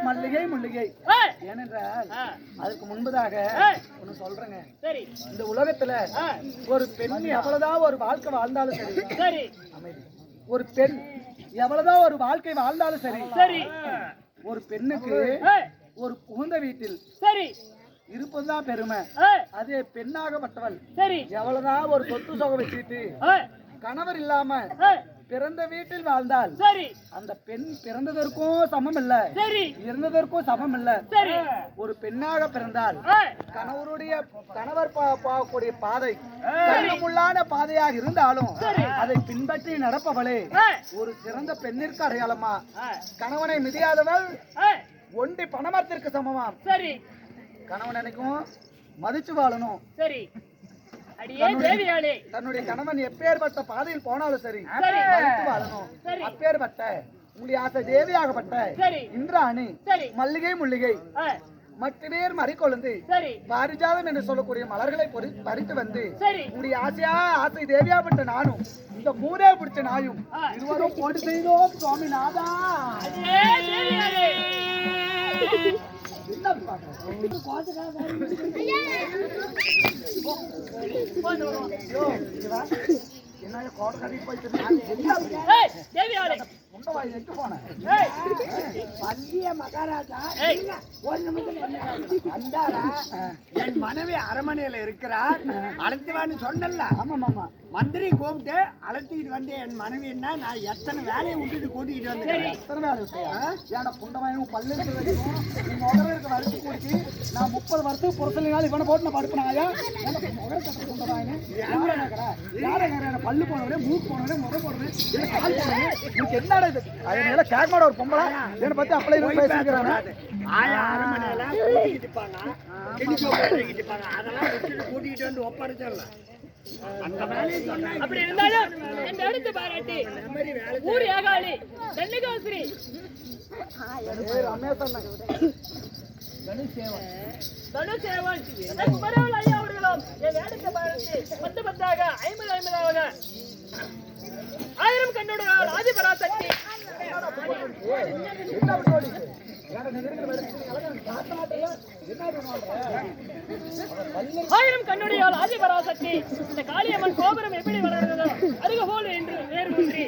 மல்லிகை முல்லிகை ஏனென்றால் அதுக்கு முன்பதாக ஒண்ணு சொல்றேங்க. இந்த உலகத்துல ஒரு பெண் எவ்வளவுதான் ஒரு வாழ்க்கை வாழ்ந்தாலும் சரி, ஒரு பெண் எவ்வளவுதான் ஒரு வாழ்க்கை வாழ்ந்தாலும் சரி, ஒரு பெண்ணுக்கு ஒரு புகுந்த வீட்டில் இருப்பதுதான் பெருமை. அதே பெண்ணாகப்பட்டவள் எவ்வளவுதான் ஒரு சொத்து சொகம் வச்சுட்டு கணவர் இல்லாம பிறந்த வீட்டில் வாழ்ந்தால் அந்த பெண் பிறந்ததற்கும் சமம் இல்ல, இருந்ததற்கும் சமம் இல்ல. ஒரு பெண்ணாக பிறந்தால் கணவர் போகக்கூடிய பாதை கண்ணுமுள்ளான பாதையாக இருந்தாலும் அதை பின்பற்றி நடப்பவளே ஒரு சிறந்த பெண்ணிற்கு அடையாளமா. கணவனை மிதியாதவள் ஒண்டி பணமரத்திற்கு சமமாம். கணவன் நினைக்கும் மதிச்சு வாழணும். தன்னுடைய கணவன் எப்பேற்பட்ட பாதையில் போனாலும் சரி வாழணும். அப்பேற்பட்ட உங்களுடைய ஆசை தேவியாகப்பட்ட இந்திராணி மல்லிகை முல்லிகை மற்ற பேர் மறிக்கொழுந்து பாரிஜாதம் என்று சொல்லக்கூடிய மலர்களை பறித்து வந்து உங்களுடைய ஆசை தேவியாகப்பட்ட நானும் இந்த மூதே பிடிச்ச நாயும் இருவரும் போட்டு செய்தோம் சுவாமி நாதா. என்ன குண்டவாய் எங்க போனேன் வந்திய மகாராஜா ஒரு நிமிஷம் வந்தாரா என் மனைவி அரமனையில இருக்கிறார் அழைத்துவான்னு சொன்னல ஆமா மந்திரி கூப்பிட்டு அழைச்சிக்கிட்டு வந்து என் மனைவி என்ன நான் எத்தனை வேலையை விட்டுட்டு கூட்டிக்கிட்டு வந்தேன் எத்தனை வேலை விட்டியா ஏன்னா குண்டவாயும் பல்லு வரைக்கும் நீ முதல்ல இருக்க வரிசை கூட்டி நான் 30 வருஷத்துக்கு புறசலினாலும் இவனை போட்டு நான் படுப்பினாயா முகர கட்ட குண்டவாயின்னு யாரை பல்லு போனவனே மூக்கு போனவனே முகம் போனவனே கால் போனவனே உனக்கு என்னடா இது அதனால கேட்கமாட ஒரு பொம்பளை என்னை பத்தி அப்படியே பேசிக்கிறாங்க ஆயா அரமனையில கூட்டிக்கிட்டு இருப்பாங்க அதெல்லாம் விட்டுட்டு கூட்டிகிட்டு வந்து ஒப்படைச்சிடலாம் அந்த வேலையை சொன்னாங்க. அப்படி இருந்தாலும் என் அடுத்து பாராட்டி ஊர் ஏகாளி தென்னிகாசிரி தனுசேவன் பரவல் ஐயா அவர்களும் என் அடுத்த பாராட்டி 10 50 1000 கண்ணுடைய ஆதிபராசக்தி ஆயிரம் கண்ணுடைய ஆதிபராசக்தி இந்த காளியம்மன் கோபுரம் எப்படி வளர்ந்ததோ அருகபோல் என்று வேறு ஒன்றி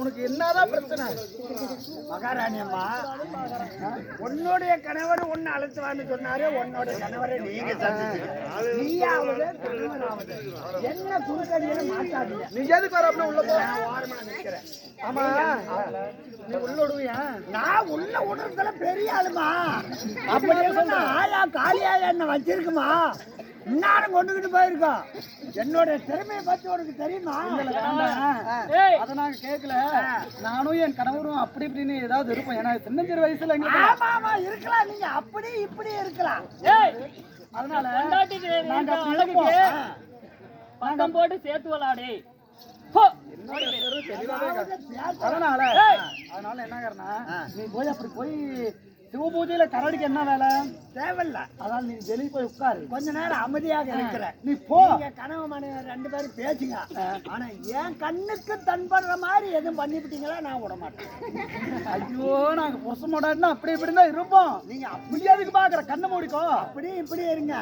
உனக்கு என்னதான் பிரச்சனை மகாராணி அம்மா உன்னுடைய கணவர் உன்னை அழைத்துவான்னு சொன்னாரு உன்னோட கணவரை நீங்க நீயாவது கணவராவது என்ன குறுக்கடியில மாட்டாதீங்க நீ எதுக்கு வர அப்படி உள்ள போ ஓரமா நிக்கிறேன் ஆமா நீ உள்ள விடுவியா நான் உள்ள விடுறதுல பெரிய ஆளுமா அப்படி ஆயா காலியா என்ன வச்சிருக்குமா இன்னாரும் கொண்டுகிட்டு போயிருக்கோம் என்னோட திறமையை பத்தி உனக்கு தெரியுமா அத நாங்க கேட்கல நானும் என் கணவரும் அப்படி இப்படின்னு ஏதாவது இருப்போம் ஏன்னா சின்னஞ்சிறு வயசுல ஆமா இருக்கலாம் நீங்க அப்படி இப்படி இருக்கலாம் அதனால பட்டம் போட்டு சேர்த்து விளாடி அதனால என்னங்கன்னா நீ போய் அப்படி போய் சிவ பூஜையில கரடிக்கு என்ன வேலை தேவையில்ல அதனால நீ வெளியே போய் உட்காரு கொஞ்ச நேரம் அமைதியாக இருக்கிற நீ போ கனவு மனைவி 2 பேரும் பேசுங்க ஆனா என் கண்ணுக்கு தன்படுற மாதிரி எதுவும் பண்ணிவிட்டீங்களா நான் விட மாட்டேன் ஐயோ நாங்க புருஷ மாட்டாட்டினா அப்படி இப்படி தான் இருப்போம் நீங்க அப்படி எதுக்கு பாக்குற கண்ணை மூடிக்கோ அப்படி இப்படி இருங்க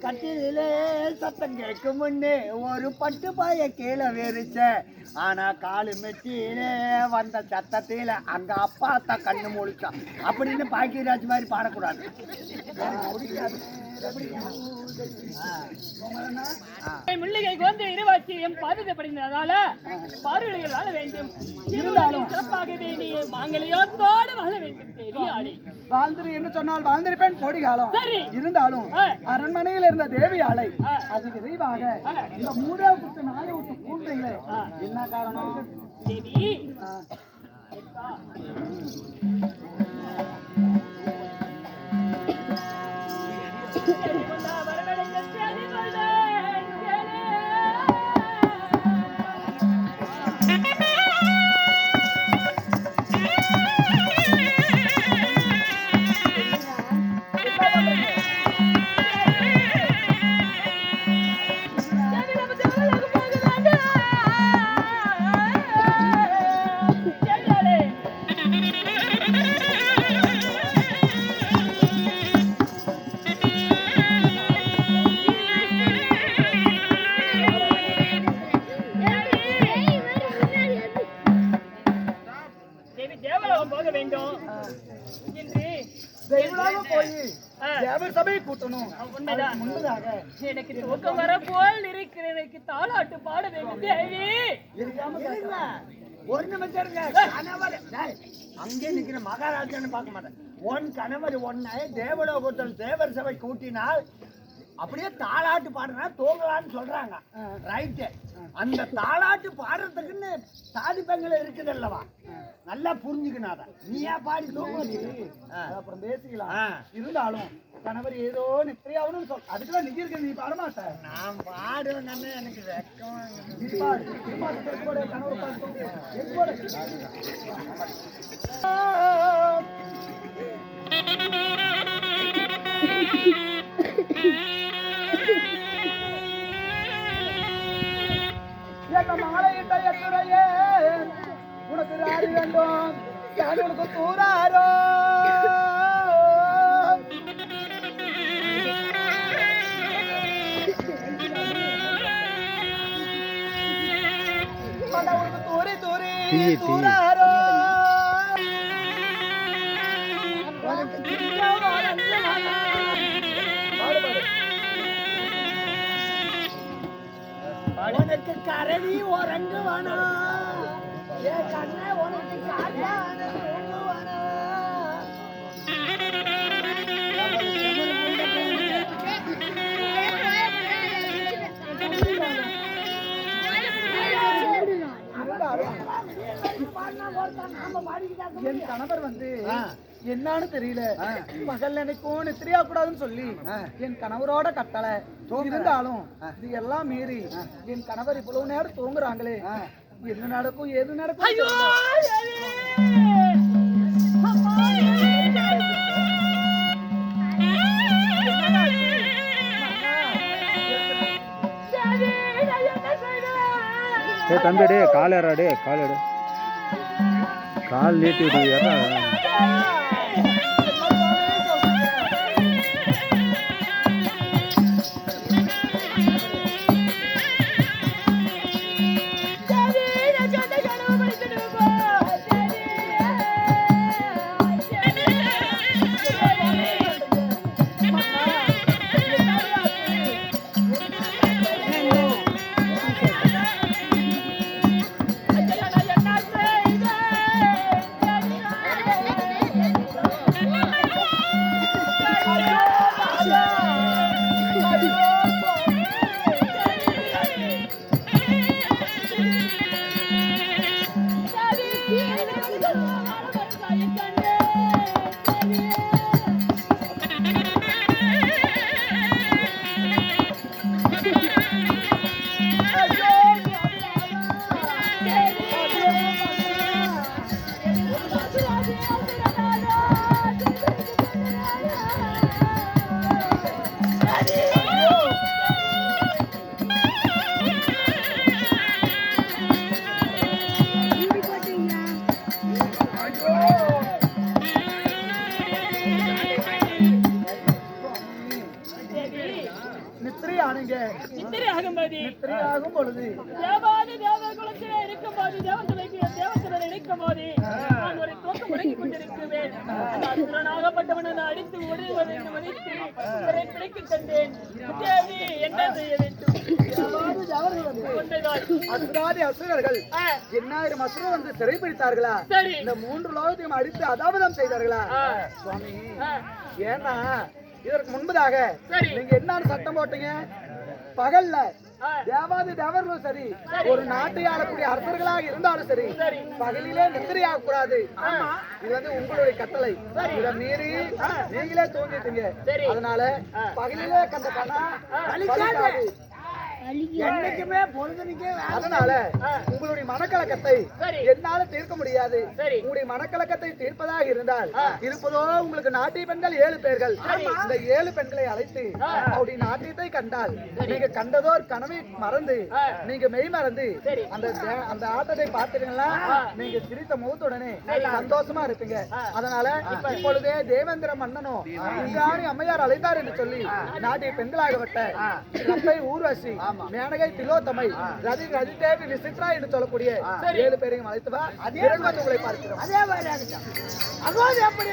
கட்டிலே சத்தம் கேட்கும் முன்னே ஒரு பட்டு பாய கீழே வெறிச்ச ஆனா காலு மெட்டியிலே வந்த சத்தத்தில அங்க அப்பா அத்தா கண்ணு முழிச்சான் அப்படின்னு பாக்கியராஜ் மாதிரி பாடக்கூடாது முள்ளிகைக்கு வந்து இருவாட்சியம் பாதிக்கப்படுகிறதால பார்வைகள் வாழ வேண்டும் இருந்தாலும் சிறப்பாகவே நீ மாங்கலியோடு வாழ வேண்டும் தேவியாளி வாழ்ந்துரு என்று சொன்னால் வாழ்ந்திருப்பேன் கோடி காலம் இருந்தாலும் அரண்மனையில் இருந்த தேவி ஆலை அதுக்கு விரைவாக இந்த 3வது 4 விட்டு கூண்டுங்களே என்ன காரணம் தேவி கிளம்பி தேவலோகம் போக வேண்டும் என்று தெய்வலாக போய் தேவர் சபையை கூட்டணும். உண்மைதான். முன்பதாக எனக்கு தூக்கம் வர போல் இருக்கிற எனக்கு தாலாட்டு பாட வேண்டும் தேவி. ஒரு நிமிஷம் இருங்க. கணவர் அங்கே நிக்கிற மகாராஜான்னு பார்க்க மாட்டேன். உன் கணவர் ஒன்னை தேவலோகத்தில் தேவர் சபை கூட்டினால் அப்படியே தாலாட்டு பாடுறா தூங்கலான்னு சொல்றாங்க. ரைட்டு. அந்த தாலாட்டு பாடுறதுக்குன்னு சாதி பெண்கள் இருக்குது அல்லவா, நல்லா புரிஞ்சுக்கணும். அதை நீயா பாடி தூங்க அப்புறம் பேசிக்கலாம். இருந்தாலும் கணவர் ஏதோ நித்திரையாவணும் சொல், அதுக்குதான் நீ இருக்க, நீ பாட மாட்ட. நான் பாடுவேன்னு எனக்கு வெக்கம். நீ பாடு. நீ பாடு. கணவர் பாடு. என்ன மாலையிட்ட எத்துறையே உனக்கு ராடி வேண்டும், யாருக்கு தூராரோ உனக்கு தூரி தூரி தூராரோ உனக்கு கரடி உறங்குவானா, ஏ கண்ண உனக்கு காட்டான உறங்குவானா. என் கணவர் வந்து என்னன்னு தெரியல, பகல் நினைக்கும் நித்திரியா கூடாதுன்னு சொல்லி என் கணவரோட கட்டளை. இருந்தாலும் இது எல்லாம் மீறி என் கணவர் இவ்வளவு நேரம் தூங்குறாங்களே, என்ன நடக்கும் ஏது நடக்கும்? ஐயோ தம்பி டே கால் ஏறா, டே கால் எடு, கால் நீட்டி விடுவியா? நித்திரையாகும் பொழுது அசுரர்கள் 8000 அசுரர் வந்து சிறைப்பிடித்தார்களா? இந்த 3 லோகத்தையும் அடித்து அதாவதம் செய்தார்களா சுவாமி? ஏன்னா இதற்கு முன்பதாக நீங்க என்னன்னு சட்டம் போட்டீங்க? பகல்ல தேவாதி தேவர்களும் சரி, ஒரு நாட்டை ஆளக்கூடிய அரசர்களாக இருந்தாலும் சரி, பகலிலே நித்திரையாக கூடாது. இது வந்து உங்களுடைய கட்டளை. இதை மீறி நீங்களே தூங்கிட்டீங்க. அதனால பகலிலே கண்ட கணா பலிக்காது. என்னைக்குமே பொழுதுனிக்கே. அதனால உங்களுடைய மனக்கலக்கத்தை என்னால தீர்க்க முடியாது. உங்களுடைய மனக்கலக்கத்தை தீர்ப்பதாக இருந்தால் இருப்பதோ உங்களுக்கு நாட்டிய பெண்கள் 7 பேர்கள். இந்த 7 பெண்களை அழைத்து அவருடைய நாட்டியத்தை கண்டால் நீங்க கண்டதோர் கனவை மறந்து நீங்க மெய் மறந்து அந்த ஆட்டத்தை பார்த்துட்டீங்கன்னா நீங்க சிரித்த முகத்துடனே சந்தோஷமா இருப்பீங்க. அதனால இப்பொழுதே தேவேந்திர மன்னனும் இந்திராணி அம்மையார் அழைத்தார் என்று சொல்லி நாட்டிய பெண்களாகப்பட்ட ஊர்வசி ஆமா. மேனகை திலோத்தமை ரதிதேவி விசித்ரா என்று சொல்லக்கூடிய 7 பேரையும் அழைத்து வா. அதே இரண்டு வந்து உங்களை பார்க்கிறோம். அதே மாதிரி ஆகட்டும். அகோது எப்படி